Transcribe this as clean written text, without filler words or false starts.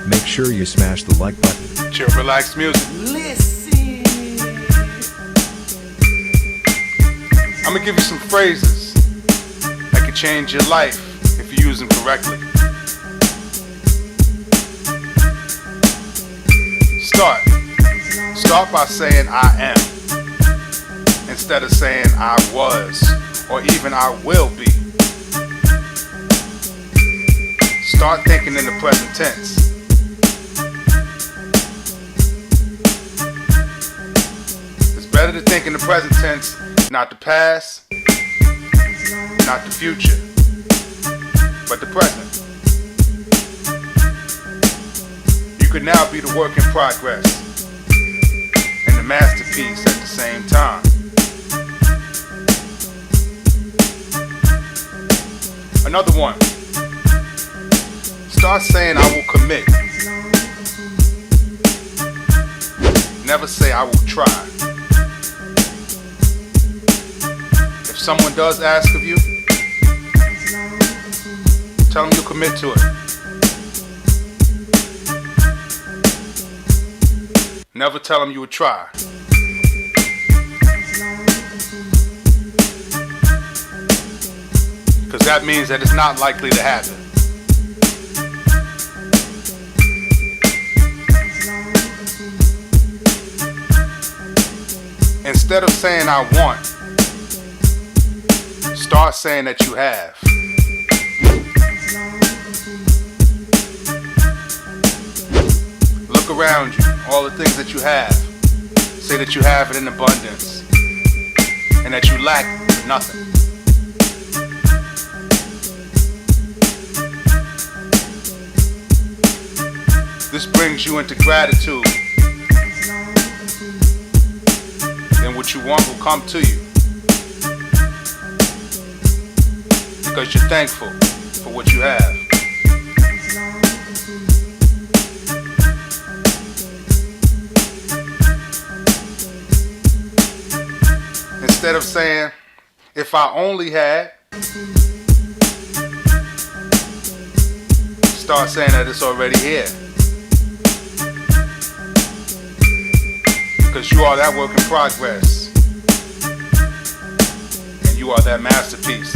Make sure you smash the like button. Chill, relax music. Listen. I'm gonna give you some phrases that can change your life if you use them correctly. Start by saying I am instead of saying I was or even I will be. Start thinking in the present tense. It's better to think in the present tense, not the past, not the future, but the present. You could now be the work in progress and the masterpiece at the same time. Another one. Start saying I will commit. Never say I will try. If someone does ask of you, tell them you'll commit to it. Never tell them you would try. Because that means that it's not likely to happen. Instead of saying I want, start saying that you have. Look around you, all the things that you have. Say that you have it in abundance and that you lack nothing. This brings you into gratitude. And what you want will come to you. Because you're thankful for what you have. Instead of saying, if I only had, start saying that it's already here. Because you are that work in progress. And you are that masterpiece.